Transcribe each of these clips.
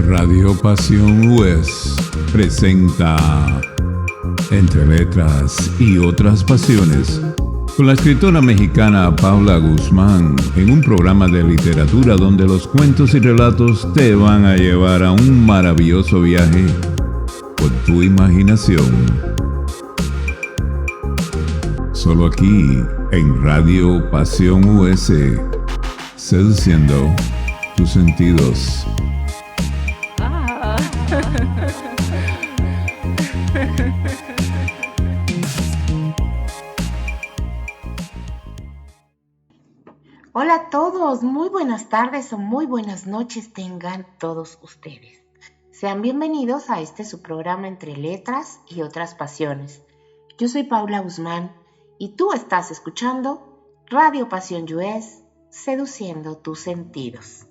Radio Pasión US presenta Entre Letras y Otras Pasiones con la escritora mexicana Paula Guzmán en un programa de literatura donde los cuentos y relatos te van a llevar a un maravilloso viaje por tu imaginación. Solo aquí en Radio Pasión US, seduciendo tus sentidos. Hola a todos, muy buenas tardes o muy buenas noches tengan todos ustedes. Sean bienvenidos a su programa Entre Letras y Otras Pasiones. Yo soy Paula Guzmán y tú estás escuchando Radio Pasión US, seduciendo tus sentidos.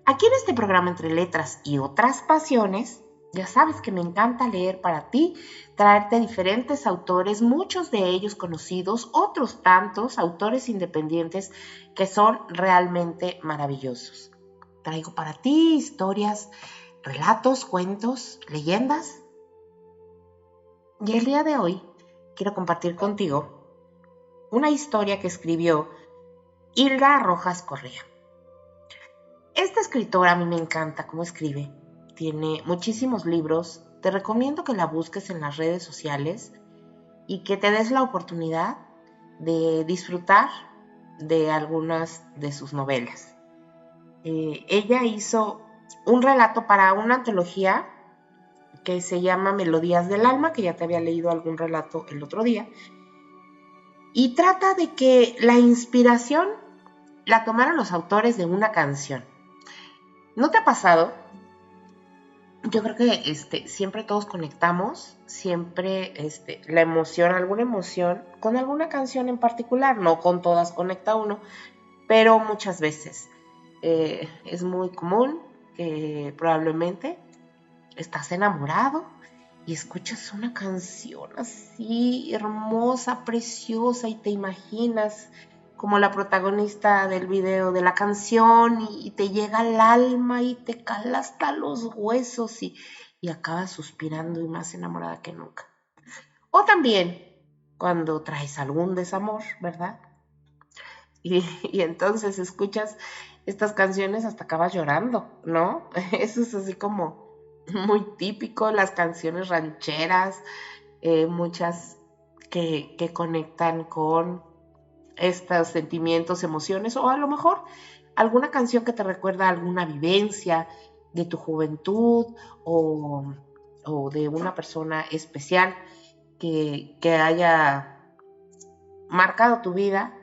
Aquí en este programa Entre Letras y Otras Pasiones, ya sabes que me encanta leer para ti, traerte diferentes autores, muchos de ellos conocidos, otros tantos autores independientes que son realmente maravillosos. Traigo para ti historias, relatos, cuentos, leyendas. Y el día de hoy quiero compartir contigo una historia que escribió Hilda Rojas Correa. Esta escritora a mí me encanta cómo escribe. Tiene muchísimos libros. Te recomiendo que la busques en las redes sociales y que te des la oportunidad de disfrutar de algunas de sus novelas. Ella hizo un relato para una antología que se llama Melodías del Alma, que ya te había leído algún relato el otro día, y trata de que la inspiración la tomaron los autores de una canción. ¿No te ha pasado? Yo creo que siempre todos conectamos, siempre la emoción, alguna emoción, con alguna canción en particular, no con todas conecta uno, pero muchas veces. Es muy común que probablemente estás enamorado y escuchas una canción así hermosa, preciosa y te imaginas como la protagonista del video de la canción y te llega al alma y te cala hasta los huesos y acabas suspirando y más enamorada que nunca. O también cuando traes algún desamor, ¿verdad? Y entonces escuchas estas canciones hasta acabas llorando, ¿no? Eso es así como muy típico, las canciones rancheras, muchas que conectan con estos sentimientos, emociones, o a lo mejor alguna canción que te recuerda alguna vivencia de tu juventud o de una persona especial que haya marcado tu vida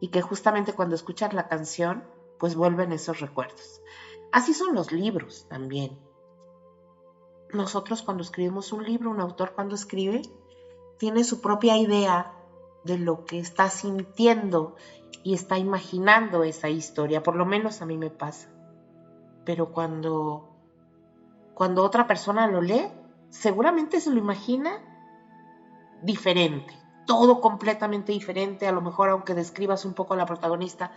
y que justamente cuando escuchas la canción, pues vuelven esos recuerdos. Así son los libros también. Nosotros cuando escribimos un libro, un autor cuando escribe, tiene su propia idea de lo que está sintiendo y está imaginando esa historia, por lo menos a mí me pasa. Pero cuando otra persona lo lee, seguramente se lo imagina diferente, todo completamente diferente. A lo mejor aunque describas un poco a la protagonista,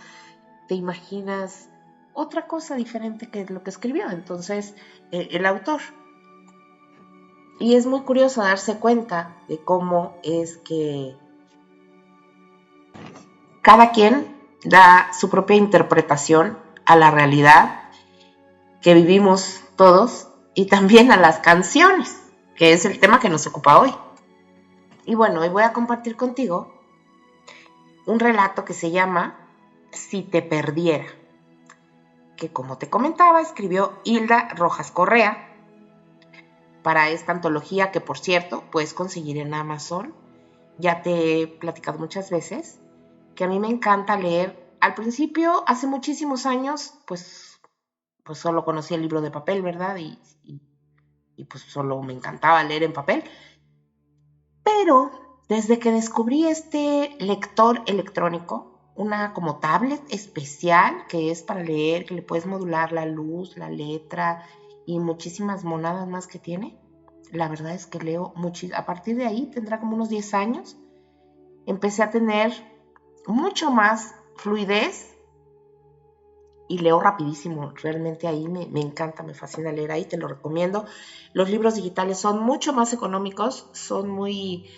te imaginas otra cosa diferente que lo que escribió entonces el autor. Y es muy curioso darse cuenta de cómo es que cada quien da su propia interpretación a la realidad que vivimos todos y también a las canciones, que es el tema que nos ocupa hoy. Y bueno, hoy voy a compartir contigo un relato que se llama Si te perdiera, que como te comentaba escribió Hilda Rojas Correa para esta antología que por cierto puedes conseguir en Amazon. Ya te he platicado muchas veces que a mí me encanta leer. Al principio, hace muchísimos años, pues solo conocía el libro de papel, ¿verdad? Y pues solo me encantaba leer en papel. Pero desde que descubrí este lector electrónico, una como tablet especial que es para leer, que le puedes modular la luz, la letra y muchísimas monadas más que tiene, la verdad es que leo muchísimo. A partir de ahí, tendrá como unos 10 años, empecé a tener mucho más fluidez y leo rapidísimo. Realmente ahí me encanta, me fascina leer ahí, te lo recomiendo. Los libros digitales son mucho más económicos, son muy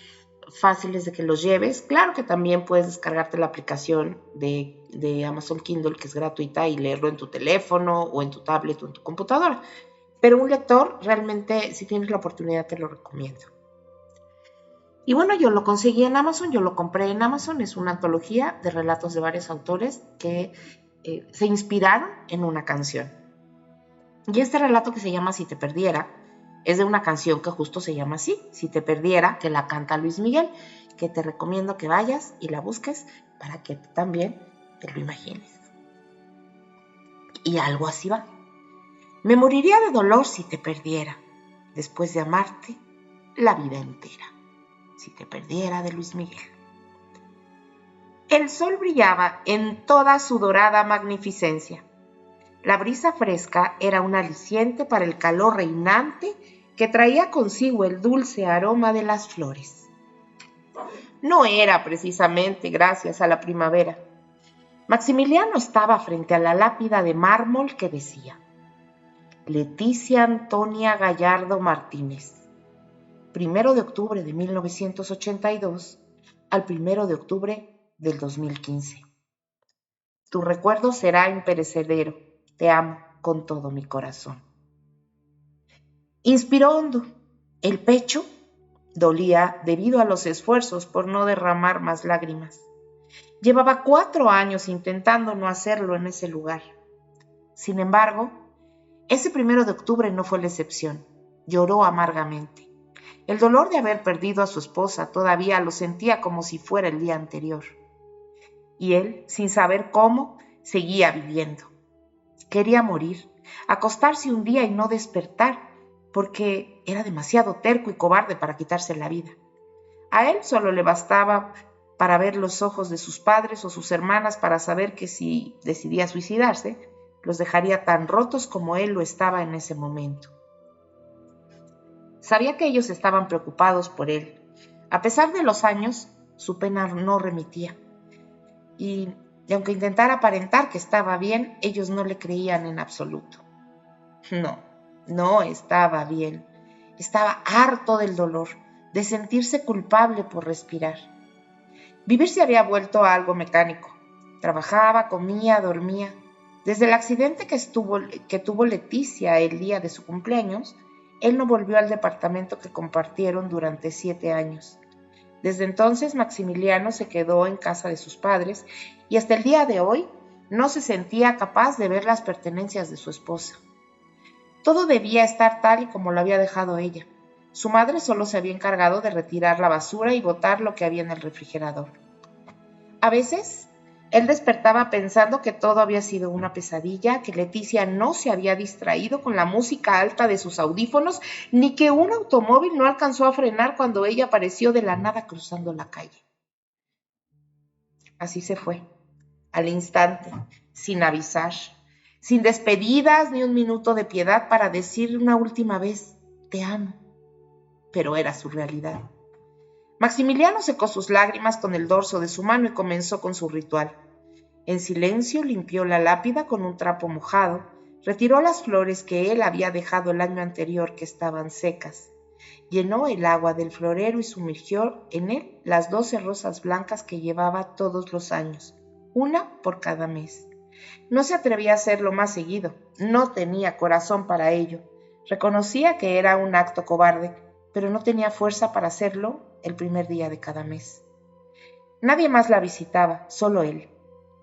fáciles de que los lleves. Claro que también puedes descargarte la aplicación de Amazon Kindle, que es gratuita, y leerlo en tu teléfono o en tu tablet o en tu computadora. Pero un lector, realmente, si tienes la oportunidad, te lo recomiendo. Y bueno, yo lo conseguí en Amazon, yo lo compré en Amazon. Es una antología de relatos de varios autores que se inspiraron en una canción. Y este relato, que se llama Si te perdiera, es de una canción que justo se llama así, Si te perdiera, que la canta Luis Miguel, que te recomiendo que vayas y la busques para que tú también te lo imagines. Y algo así va. Me moriría de dolor si te perdiera, después de amarte la vida entera. Si te perdiera, de Luis Miguel. El sol brillaba en toda su dorada magnificencia. La brisa fresca era un aliciente para el calor reinante que traía consigo el dulce aroma de las flores. No era precisamente gracias a la primavera. Maximiliano estaba frente a la lápida de mármol que decía: Leticia Antonia Gallardo Martínez, 1 de octubre de 1982 al 1 de octubre del 2015. Tu recuerdo será imperecedero. Te amo con todo mi corazón. Inspiró hondo. El pecho dolía debido a los esfuerzos por no derramar más lágrimas. Llevaba 4 años intentando no hacerlo en ese lugar. Sin embargo, ese 1 de octubre no fue la excepción. Lloró amargamente. El dolor de haber perdido a su esposa todavía lo sentía como si fuera el día anterior. Y él, sin saber cómo, seguía viviendo. Quería morir, acostarse un día y no despertar, porque era demasiado terco y cobarde para quitarse la vida. A él solo le bastaba para ver los ojos de sus padres o sus hermanas para saber que si decidía suicidarse, los dejaría tan rotos como él lo estaba en ese momento. Sabía que ellos estaban preocupados por él. A pesar de los años, su pena no remitía. Y aunque intentara aparentar que estaba bien, ellos no le creían en absoluto. No estaba bien. Estaba harto del dolor, de sentirse culpable por respirar. Vivir se había vuelto algo mecánico. Trabajaba, comía, dormía. Desde el accidente que tuvo Leticia el día de su cumpleaños, él no volvió al departamento que compartieron durante 7 años. Desde entonces, Maximiliano se quedó en casa de sus padres y hasta el día de hoy no se sentía capaz de ver las pertenencias de su esposa. Todo debía estar tal y como lo había dejado ella. Su madre solo se había encargado de retirar la basura y botar lo que había en el refrigerador. A veces, él despertaba pensando que todo había sido una pesadilla, que Leticia no se había distraído con la música alta de sus audífonos, ni que un automóvil no alcanzó a frenar cuando ella apareció de la nada cruzando la calle. Así se fue, al instante, sin avisar, sin despedidas ni un minuto de piedad para decir una última vez: te amo. Pero era su realidad. Maximiliano secó sus lágrimas con el dorso de su mano y comenzó con su ritual. En silencio limpió la lápida con un trapo mojado, retiró las flores que él había dejado el año anterior que estaban secas, llenó el agua del florero y sumergió en él las 12 rosas blancas que llevaba todos los años, una por cada mes. No se atrevía a hacerlo más seguido, no tenía corazón para ello. Reconocía que era un acto cobarde, pero no tenía fuerza para hacerlo el primer día de cada mes. Nadie más la visitaba, solo él.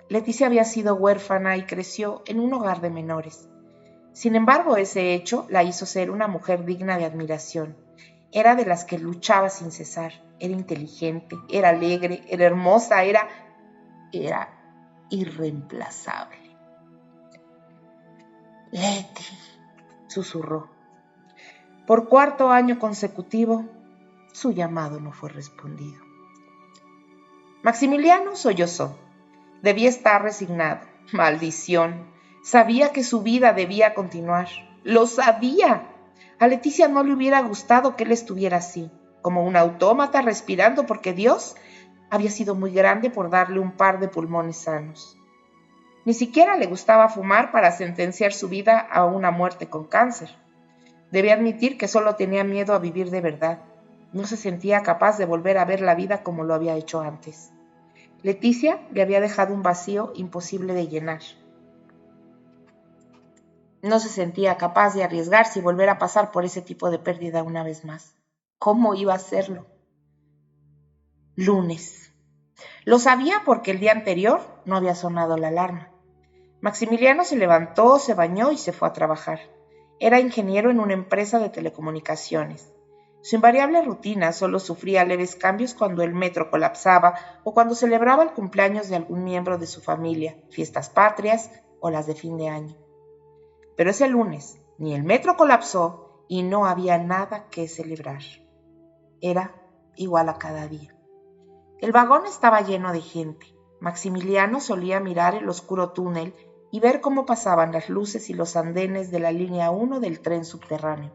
Leticia había sido huérfana y creció en un hogar de menores. Sin embargo, ese hecho la hizo ser una mujer digna de admiración. Era de las que luchaba sin cesar. Era inteligente, era alegre, era hermosa, era irreemplazable. Leti, susurró. Por 4 año consecutivo, su llamado no fue respondido. Maximiliano sollozó. Debía estar resignado. Maldición. Sabía que su vida debía continuar. ¡Lo sabía! A Leticia no le hubiera gustado que él estuviera así, como un autómata respirando, porque Dios había sido muy grande por darle un par de pulmones sanos. Ni siquiera le gustaba fumar para sentenciar su vida a una muerte con cáncer. Debía admitir que solo tenía miedo a vivir de verdad. No se sentía capaz de volver a ver la vida como lo había hecho antes. Leticia le había dejado un vacío imposible de llenar. No se sentía capaz de arriesgarse y volver a pasar por ese tipo de pérdida una vez más. ¿Cómo iba a hacerlo? Lunes. Lo sabía porque el día anterior no había sonado la alarma. Maximiliano se levantó, se bañó y se fue a trabajar. Era ingeniero en una empresa de telecomunicaciones. Su invariable rutina solo sufría leves cambios cuando el metro colapsaba o cuando celebraba el cumpleaños de algún miembro de su familia, fiestas patrias o las de fin de año. Pero ese lunes ni el metro colapsó y no había nada que celebrar. Era igual a cada día. El vagón estaba lleno de gente. Maximiliano solía mirar el oscuro túnel y ver cómo pasaban las luces y los andenes de la línea 1 del tren subterráneo.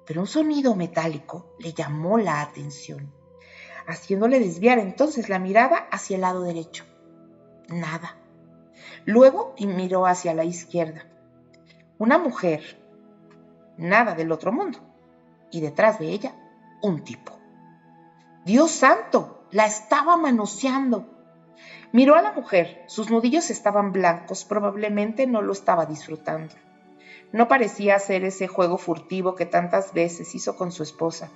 Pero un sonido metálico le llamó la atención, haciéndole desviar entonces la mirada hacia el lado derecho. Nada. Luego miró hacia la izquierda. Una mujer, nada del otro mundo, y detrás de ella, un tipo. ¡Dios santo! La estaba manoseando. Miró a la mujer, sus nudillos estaban blancos, probablemente no lo estaba disfrutando. No parecía hacer ese juego furtivo que tantas veces hizo con su esposa.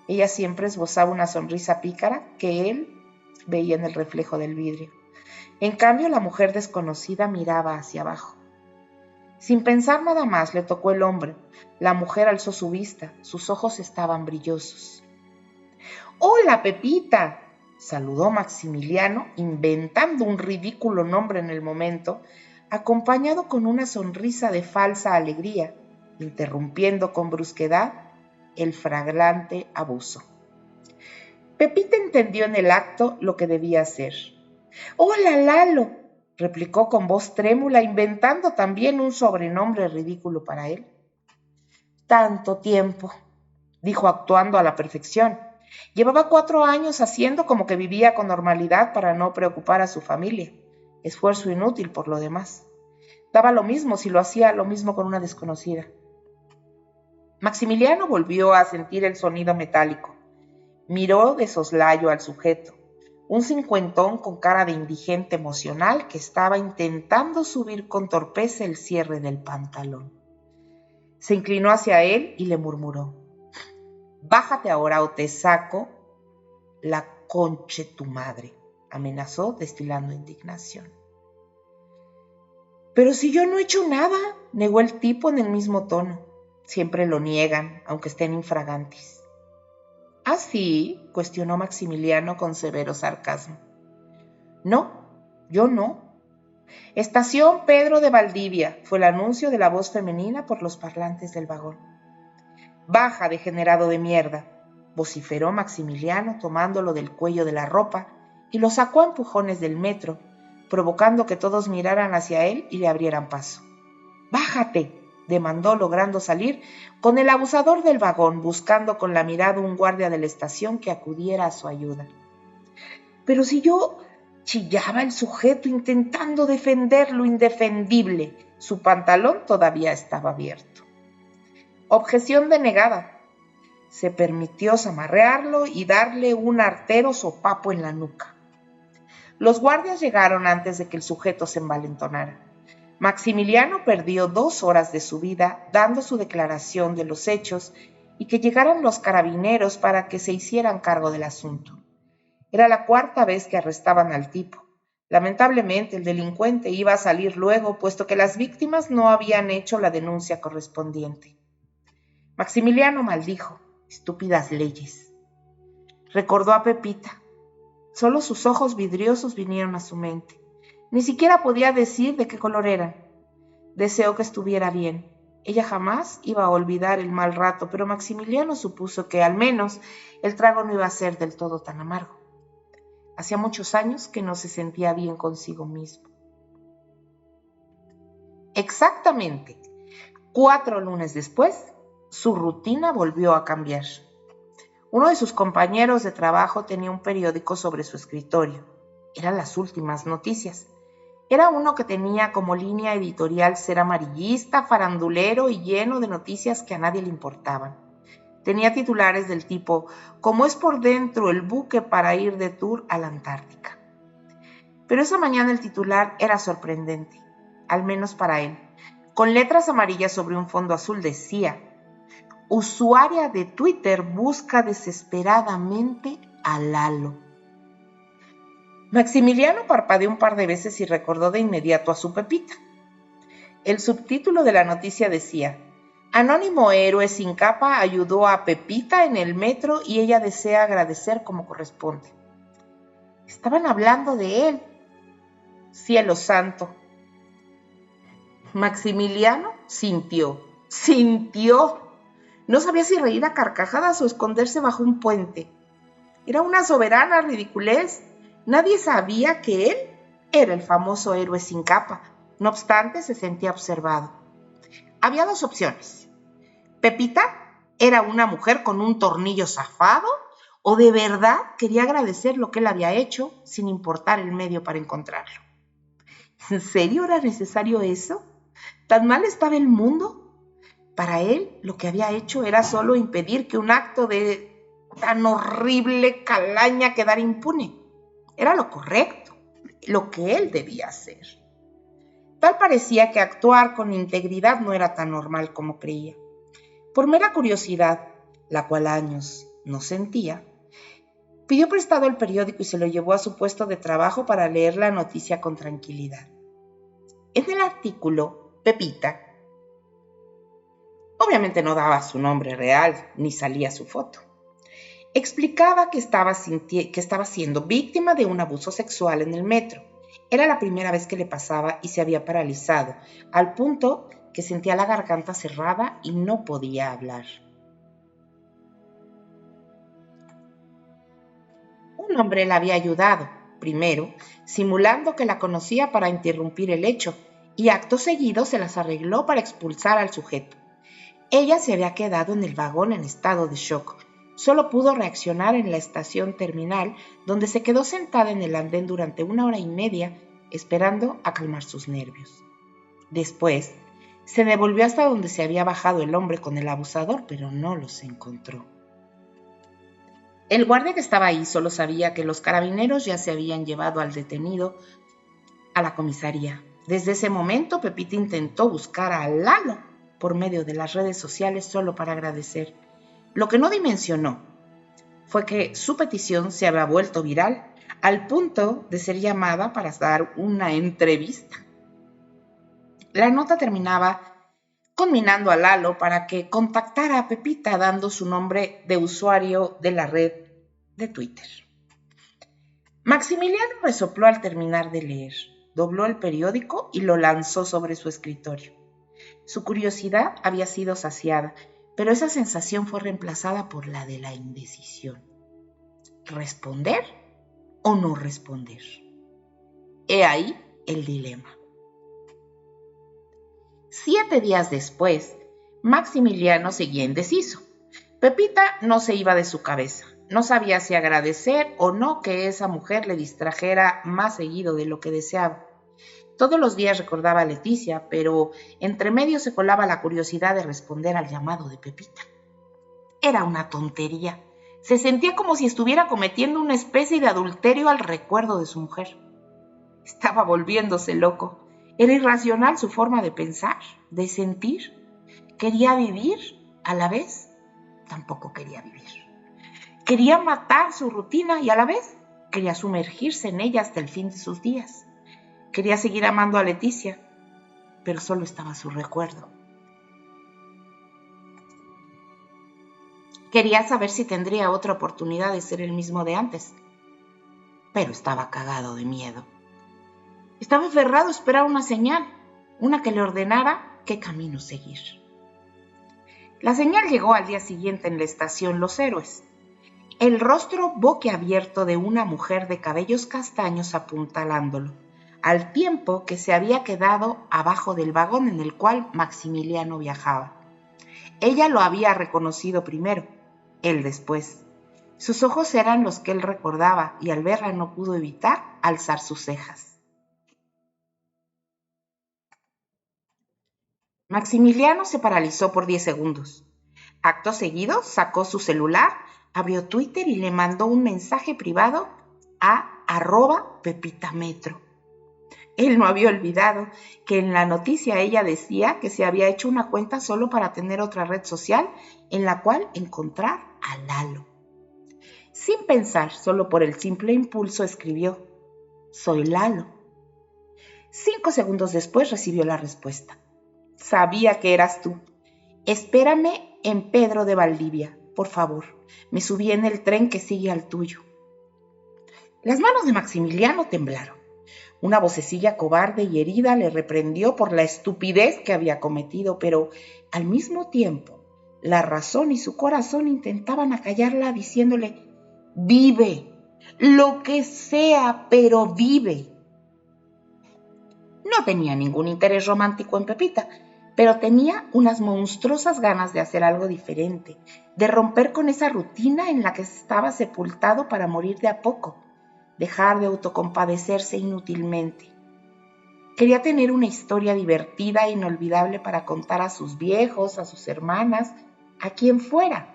Ella siempre esbozaba una sonrisa pícara que él veía en el reflejo del vidrio. En cambio, la mujer desconocida miraba hacia abajo. Sin pensar nada más, le tocó el hombro. La mujer alzó su vista, sus ojos estaban brillosos. ¡Hola, Pepita!, saludó Maximiliano, inventando un ridículo nombre en el momento, acompañado con una sonrisa de falsa alegría, interrumpiendo con brusquedad el flagrante abuso. Pepita entendió en el acto lo que debía hacer. ¡Hola, Lalo!, replicó con voz trémula, inventando también un sobrenombre ridículo para él. Tanto tiempo, dijo actuando a la perfección. Llevaba 4 años haciendo como que vivía con normalidad para no preocupar a su familia. Esfuerzo inútil por lo demás. Daba lo mismo si lo hacía lo mismo con una desconocida. Maximiliano volvió a sentir el sonido metálico. Miró de soslayo al sujeto, un cincuentón con cara de indigente emocional que estaba intentando subir con torpeza el cierre del pantalón. Se inclinó hacia él y le murmuró: «Bájate ahora o te saco la conche tu madre», amenazó destilando indignación. «Pero si yo no he hecho nada», negó el tipo en el mismo tono. Siempre lo niegan, aunque estén infragantis. «¿Ah, sí?», cuestionó Maximiliano con severo sarcasmo. «No, yo no». «Estación Pedro de Valdivia», fue el anuncio de la voz femenina por los parlantes del vagón. «Baja, degenerado de mierda», vociferó Maximiliano tomándolo del cuello de la ropa y lo sacó a empujones del metro, provocando que todos miraran hacia él y le abrieran paso. «¡Bájate!», demandó, logrando salir con el abusador del vagón, buscando con la mirada un guardia de la estación que acudiera a su ayuda. «Pero si yo», chillaba el sujeto intentando defender lo indefendible. Su pantalón todavía estaba abierto. Objeción denegada. Se permitió zamarrearlo y darle un artero sopapo en la nuca. Los guardias llegaron antes de que el sujeto se envalentonara. Maximiliano perdió 2 horas de su vida dando su declaración de los hechos y que llegaran los carabineros para que se hicieran cargo del asunto. Era la 4ª vez que arrestaban al tipo. Lamentablemente, el delincuente iba a salir luego, puesto que las víctimas no habían hecho la denuncia correspondiente. Maximiliano maldijo: «Estúpidas leyes». Recordó a Pepita. Solo sus ojos vidriosos vinieron a su mente. Ni siquiera podía decir de qué color eran. Deseó que estuviera bien. Ella jamás iba a olvidar el mal rato, pero Maximiliano supuso que, al menos, el trago no iba a ser del todo tan amargo. Hacía muchos años que no se sentía bien consigo mismo. Exactamente 4 lunes después, su rutina volvió a cambiar. Uno de sus compañeros de trabajo tenía un periódico sobre su escritorio. Eran las últimas noticias. Era uno que tenía como línea editorial ser amarillista, farandulero y lleno de noticias que a nadie le importaban. Tenía titulares del tipo, ¿cómo es por dentro el buque para ir de tour a la Antártica? Pero esa mañana el titular era sorprendente, al menos para él. Con letras amarillas sobre un fondo azul decía, usuaria de Twitter busca desesperadamente a Lalo. Maximiliano parpadeó un par de veces y recordó de inmediato a su Pepita. El subtítulo de la noticia decía, Anónimo héroe sin capa ayudó a Pepita en el metro y ella desea agradecer como corresponde. Estaban hablando de él. Cielo santo. Maximiliano sintió. No sabía si reír a carcajadas o esconderse bajo un puente. Era una soberana ridiculez. Nadie sabía que él era el famoso héroe sin capa. No obstante, se sentía observado. Había dos opciones. Pepita era una mujer con un tornillo zafado o de verdad quería agradecer lo que él había hecho sin importar el medio para encontrarlo. ¿En serio era necesario eso? ¿Tan mal estaba el mundo? Para él, lo que había hecho era solo impedir que un acto de tan horrible calaña quedara impune. Era lo correcto, lo que él debía hacer. Tal parecía que actuar con integridad no era tan normal como creía. Por mera curiosidad, la cual años no sentía, pidió prestado el periódico y se lo llevó a su puesto de trabajo para leer la noticia con tranquilidad. En el artículo, Pepita, obviamente no daba su nombre real ni salía su foto, explicaba que estaba siendo víctima de un abuso sexual en el metro. Era la primera vez que le pasaba y se había paralizado, al punto que sentía la garganta cerrada y no podía hablar. Un hombre la había ayudado, primero, simulando que la conocía para interrumpir el hecho, y acto seguido se las arregló para expulsar al sujeto. Ella se había quedado en el vagón en estado de shock. Solo pudo reaccionar en la estación terminal, donde se quedó sentada en el andén durante 1 hora y media, esperando a calmar sus nervios. Después, se devolvió hasta donde se había bajado el hombre con el abusador, pero no los encontró. El guardia que estaba ahí solo sabía que los carabineros ya se habían llevado al detenido a la comisaría. Desde ese momento, Pepita intentó buscar a Lalo por medio de las redes sociales solo para agradecer. Lo que no dimensionó fue que su petición se había vuelto viral al punto de ser llamada para dar una entrevista. La nota terminaba conminando a Lalo para que contactara a Pepita dando su nombre de usuario de la red de Twitter. Maximiliano resopló al terminar de leer, dobló el periódico y lo lanzó sobre su escritorio. Su curiosidad había sido saciada, pero esa sensación fue reemplazada por la de la indecisión. ¿Responder o no responder? He ahí el dilema. 7 días después, Maximiliano seguía indeciso. Pepita no se iba de su cabeza. No sabía si agradecer o no que esa mujer le distrajera más seguido de lo que deseaba. Todos los días recordaba a Leticia, pero entre medio se colaba la curiosidad de responder al llamado de Pepita. Era una tontería. Se sentía como si estuviera cometiendo una especie de adulterio al recuerdo de su mujer. Estaba volviéndose loco. Era irracional su forma de pensar, de sentir. Quería vivir, a la vez tampoco quería vivir. Quería matar su rutina y a la vez quería sumergirse en ella hasta el fin de sus días. Quería seguir amando a Leticia, pero solo estaba su recuerdo. Quería saber si tendría otra oportunidad de ser el mismo de antes, pero estaba cagado de miedo. Estaba aferrado a esperar una señal, una que le ordenara qué camino seguir. La señal llegó al día siguiente en la estación Los Héroes. El rostro boquiabierto de una mujer de cabellos castaños apuntalándolo, al tiempo que se había quedado abajo del vagón en el cual Maximiliano viajaba. Ella lo había reconocido primero, él después. Sus ojos eran los que él recordaba y al verla no pudo evitar alzar sus cejas. Maximiliano se paralizó por 10 segundos. Acto seguido, sacó su celular, abrió Twitter y le mandó un mensaje privado a @PepitaMetro. Él no había olvidado que en la noticia ella decía que se había hecho una cuenta solo para tener otra red social en la cual encontrar a Lalo. Sin pensar, solo por el simple impulso escribió: soy Lalo. 5 segundos después recibió la respuesta: sabía que eras tú. Espérame en Pedro de Valdivia, por favor. Me subí en el tren que sigue al tuyo. Las manos de Maximiliano temblaron. Una vocecilla cobarde y herida le reprendió por la estupidez que había cometido, pero al mismo tiempo la razón y su corazón intentaban acallarla diciéndole: vive, lo que sea, pero vive. No tenía ningún interés romántico en Pepita, pero tenía unas monstruosas ganas de hacer algo diferente, de romper con esa rutina en la que estaba sepultado para morir de a poco, dejar de autocompadecerse inútilmente. Quería tener una historia divertida e inolvidable para contar a sus viejos, a sus hermanas, a quien fuera.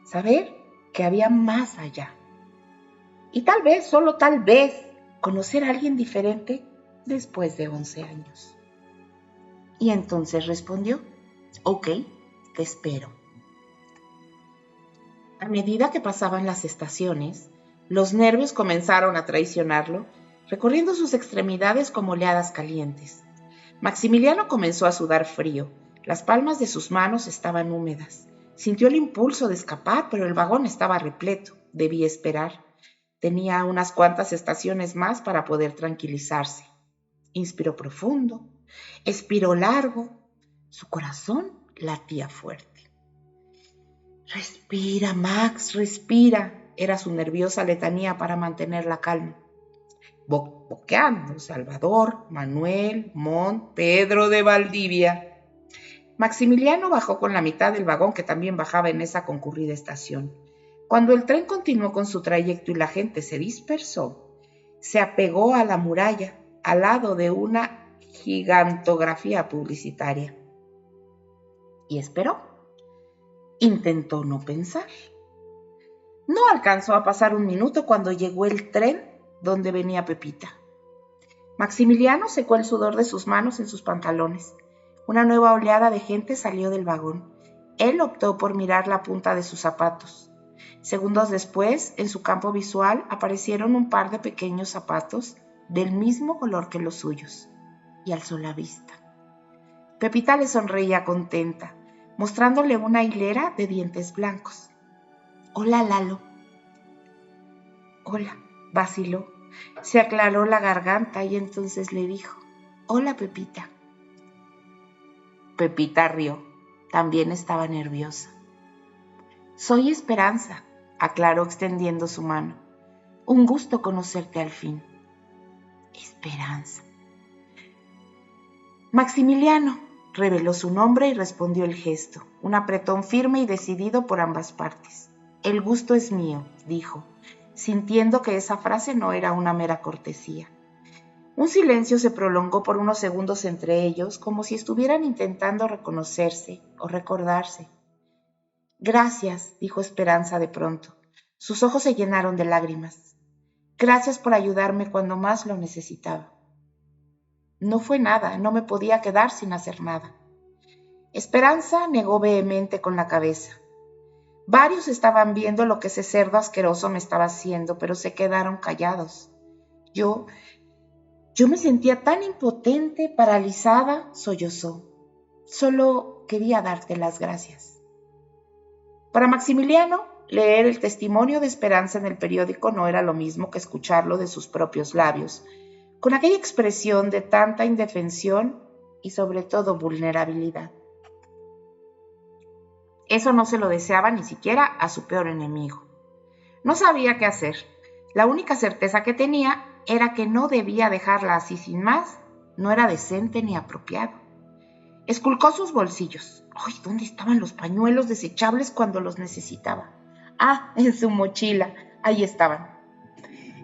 Saber que había más allá. Y tal vez, solo tal vez, conocer a alguien diferente después de 11 años. Y entonces respondió: ok, te espero. A medida que pasaban las estaciones, los nervios comenzaron a traicionarlo, recorriendo sus extremidades como oleadas calientes. Maximiliano comenzó a sudar frío. Las palmas de sus manos estaban húmedas. Sintió el impulso de escapar, pero el vagón estaba repleto. Debía esperar. Tenía unas cuantas estaciones más para poder tranquilizarse. Inspiró profundo, expiró largo. Su corazón latía fuerte. Respira, Max, respira. Era su nerviosa letanía para mantener la calma. Boqueando: Salvador, Manuel, Mont, Pedro de Valdivia. Maximiliano bajó con la mitad del vagón que también bajaba en esa concurrida estación. Cuando el tren continuó con su trayecto y la gente se dispersó, se apegó a la muralla, al lado de una gigantografía publicitaria. Y esperó. Intentó no pensar. No alcanzó a pasar un minuto cuando llegó el tren donde venía Pepita. Maximiliano secó el sudor de sus manos en sus pantalones. Una nueva oleada de gente salió del vagón. Él optó por mirar la punta de sus zapatos. Segundos después, en su campo visual, aparecieron un par de pequeños zapatos del mismo color que los suyos, y alzó la vista. Pepita le sonreía contenta, mostrándole una hilera de dientes blancos. Hola, Lalo. Hola, vaciló. Se aclaró la garganta y entonces le dijo: hola, Pepita. Pepita rió. También estaba nerviosa. Soy Esperanza, aclaró extendiendo su mano. Un gusto conocerte al fin. Esperanza. Maximiliano, reveló su nombre y respondió el gesto, un apretón firme y decidido por ambas partes. El gusto es mío, dijo, sintiendo que esa frase no era una mera cortesía. Un silencio se prolongó por unos segundos entre ellos, como si estuvieran intentando reconocerse o recordarse. Gracias, dijo Esperanza de pronto. Sus ojos se llenaron de lágrimas. Gracias por ayudarme cuando más lo necesitaba. No fue nada, no me podía quedar sin hacer nada. Esperanza negó vehemente con la cabeza. Varios estaban viendo lo que ese cerdo asqueroso me estaba haciendo, pero se quedaron callados. Yo me sentía tan impotente, paralizada, sollozó. Solo quería darte las gracias. Para Maximiliano, leer el testimonio de Esperanza en el periódico no era lo mismo que escucharlo de sus propios labios, con aquella expresión de tanta indefensión y sobre todo vulnerabilidad. Eso no se lo deseaba ni siquiera a su peor enemigo. No sabía qué hacer. La única certeza que tenía era que no debía dejarla así sin más. No era decente ni apropiado. Esculcó sus bolsillos. ¡Ay! ¿Dónde estaban los pañuelos desechables cuando los necesitaba? Ah, en su mochila. Ahí estaban.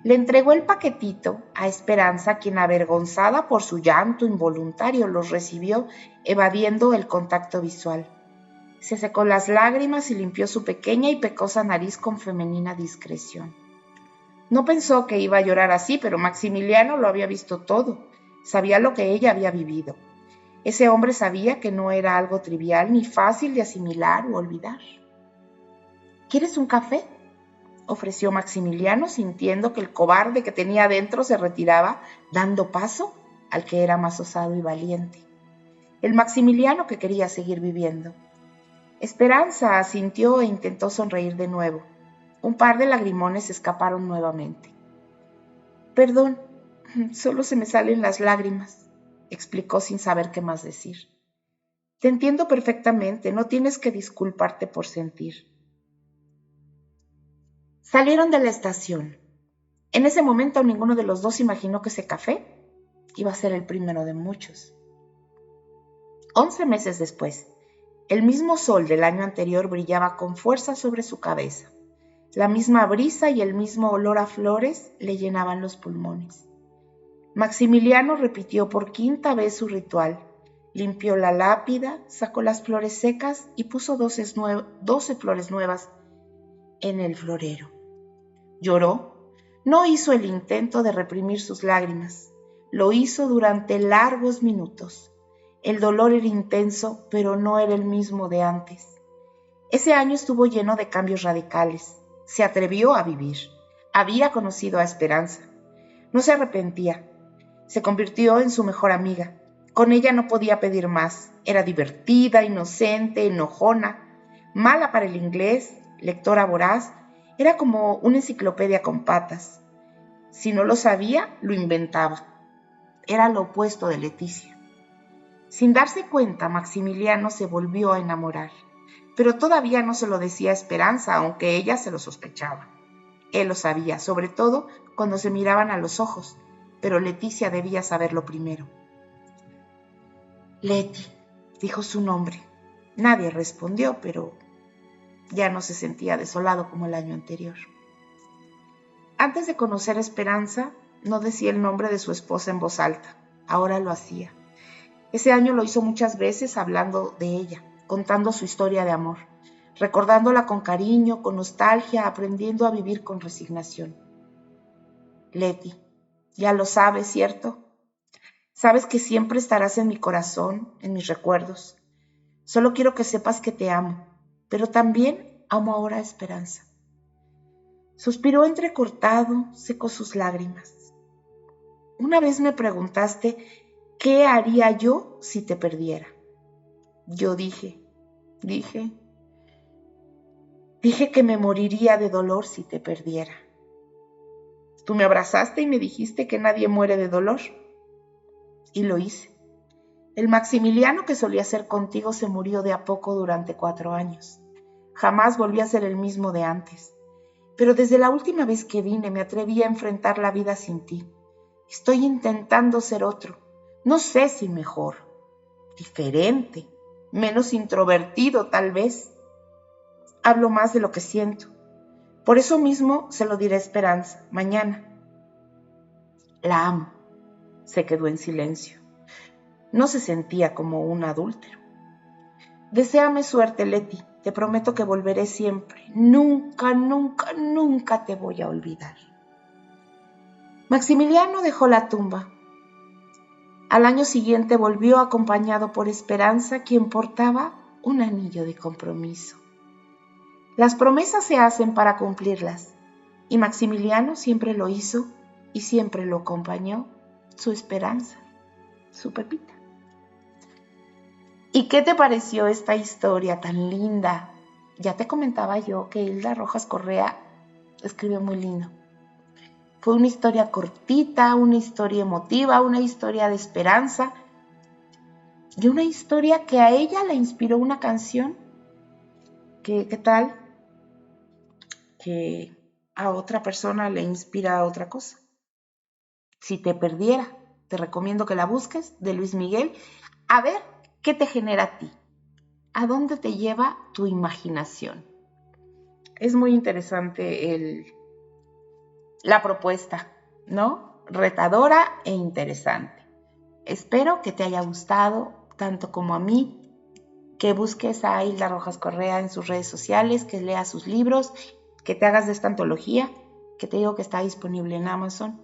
Le entregó el paquetito a Esperanza, quien, avergonzada por su llanto involuntario, los recibió evadiendo el contacto visual. Se secó las lágrimas y limpió su pequeña y pecosa nariz con femenina discreción. No pensó que iba a llorar así, pero Maximiliano lo había visto todo. Sabía lo que ella había vivido. Ese hombre sabía que no era algo trivial ni fácil de asimilar o olvidar. ¿Quieres un café?, ofreció Maximiliano, sintiendo que el cobarde que tenía adentro se retiraba, dando paso al que era más osado y valiente. El Maximiliano que quería seguir viviendo. Esperanza asintió e intentó sonreír de nuevo. Un par de lagrimones escaparon nuevamente. Perdón, solo se me salen las lágrimas, explicó sin saber qué más decir. Te entiendo perfectamente, no tienes que disculparte por sentir. Salieron de la estación. En ese momento ninguno de los dos imaginó que ese café iba a ser el primero de muchos. 11 meses después, el mismo sol del año anterior brillaba con fuerza sobre su cabeza. La misma brisa y el mismo olor a flores le llenaban los pulmones. Maximiliano repitió por 5ª vez su ritual. Limpió la lápida, sacó las flores secas y puso 12 flores nuevas en el florero. Lloró. No hizo el intento de reprimir sus lágrimas. Lo hizo durante largos minutos. El dolor era intenso, pero no era el mismo de antes. Ese año estuvo lleno de cambios radicales. Se atrevió a vivir. Había conocido a Esperanza. No se arrepentía. Se convirtió en su mejor amiga. Con ella no podía pedir más. Era divertida, inocente, enojona, mala para el inglés, lectora voraz. Era como una enciclopedia con patas. Si no lo sabía, lo inventaba. Era lo opuesto de Leticia. Sin darse cuenta, Maximiliano se volvió a enamorar. Pero todavía no se lo decía a Esperanza, aunque ella se lo sospechaba. Él lo sabía, sobre todo cuando se miraban a los ojos, pero Leticia debía saberlo primero. Leti, dijo su nombre. Nadie respondió, pero ya no se sentía desolado como el año anterior. Antes de conocer a Esperanza, no decía el nombre de su esposa en voz alta. Ahora lo hacía. Ese año lo hizo muchas veces hablando de ella, contando su historia de amor, recordándola con cariño, con nostalgia, aprendiendo a vivir con resignación. Leti, ya lo sabes, ¿cierto? Sabes que siempre estarás en mi corazón, en mis recuerdos. Solo quiero que sepas que te amo, pero también amo ahora a Esperanza. Suspiró entrecortado, secó sus lágrimas. Una vez me preguntaste, ¿qué haría yo si te perdiera? Yo dije que me moriría de dolor si te perdiera. Tú me abrazaste y me dijiste que nadie muere de dolor. Y lo hice. El Maximiliano que solía ser contigo se murió de a poco durante 4 años. Jamás volví a ser el mismo de antes. Pero desde la última vez que vine me atreví a enfrentar la vida sin ti. Estoy intentando ser otro. No sé si mejor, diferente, menos introvertido tal vez. Hablo más de lo que siento. Por eso mismo se lo diré a Esperanza, mañana. La amo. Se quedó en silencio. No se sentía como un adúltero. Deséame suerte, Leti. Te prometo que volveré siempre. Nunca, nunca, nunca te voy a olvidar. Maximiliano dejó la tumba. Al año siguiente volvió acompañado por Esperanza, quien portaba un anillo de compromiso. Las promesas se hacen para cumplirlas, y Maximiliano siempre lo hizo y siempre lo acompañó, su Esperanza, su Pepita. ¿Y qué te pareció esta historia tan linda? Ya te comentaba yo que Hilda Rojas Correa escribe muy lindo. Fue una historia cortita, una historia emotiva, una historia de esperanza y una historia que a ella le inspiró una canción. ¿Qué tal? Que a otra persona le inspira otra cosa. Si te perdiera, te recomiendo que la busques, de Luis Miguel. A ver qué te genera a ti. ¿A dónde te lleva tu imaginación? Es muy interesante la propuesta, ¿no? Retadora e interesante. Espero que te haya gustado tanto como a mí, que busques a Hilda Rojas Correa en sus redes sociales, que leas sus libros, que te hagas de esta antología, que te digo que está disponible en Amazon,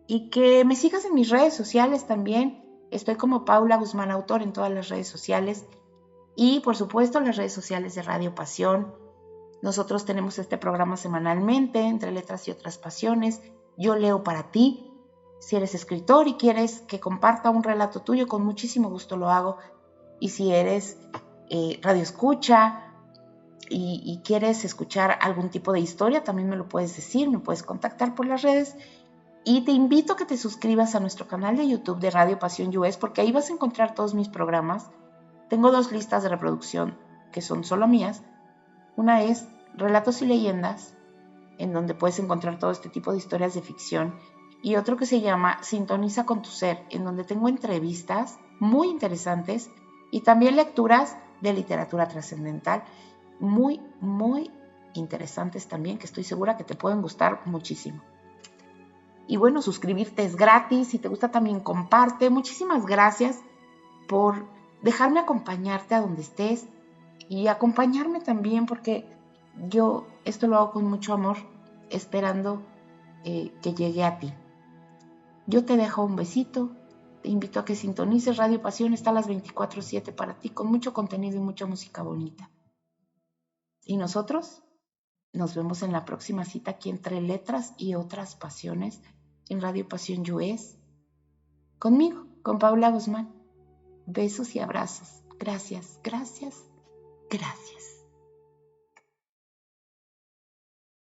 y que me sigas en mis redes sociales también. Estoy como Paula Guzmán Autor en todas las redes sociales y por supuesto en las redes sociales de Radio Pasión. Nosotros tenemos este programa semanalmente, Entre Letras y Otras Pasiones. Yo leo para ti. Si eres escritor y quieres que comparta un relato tuyo, con muchísimo gusto lo hago. Y si eres radioescucha y quieres escuchar algún tipo de historia, también me lo puedes decir, me puedes contactar por las redes. Y te invito a que te suscribas a nuestro canal de YouTube de Radio Pasión US, porque ahí vas a encontrar todos mis programas. Tengo 2 listas de reproducción que son solo mías. Una es Relatos y Leyendas, en donde puedes encontrar todo este tipo de historias de ficción. Y otro que se llama Sintoniza con tu ser, en donde tengo entrevistas muy interesantes y también lecturas de literatura trascendental muy, muy interesantes también, que estoy segura que te pueden gustar muchísimo. Y bueno, suscribirte es gratis. Si te gusta también comparte. Muchísimas gracias por dejarme acompañarte a donde estés y acompañarme también, porque yo esto lo hago con mucho amor, esperando que llegue a ti. Yo te dejo un besito. Te invito a que sintonices Radio Pasión. Está a las 24/7 para ti, con mucho contenido y mucha música bonita. Y nosotros nos vemos en la próxima cita aquí Entre Letras y Otras Pasiones en Radio Pasión US. Conmigo, con Paula Guzmán. Besos y abrazos. Gracias, gracias, gracias.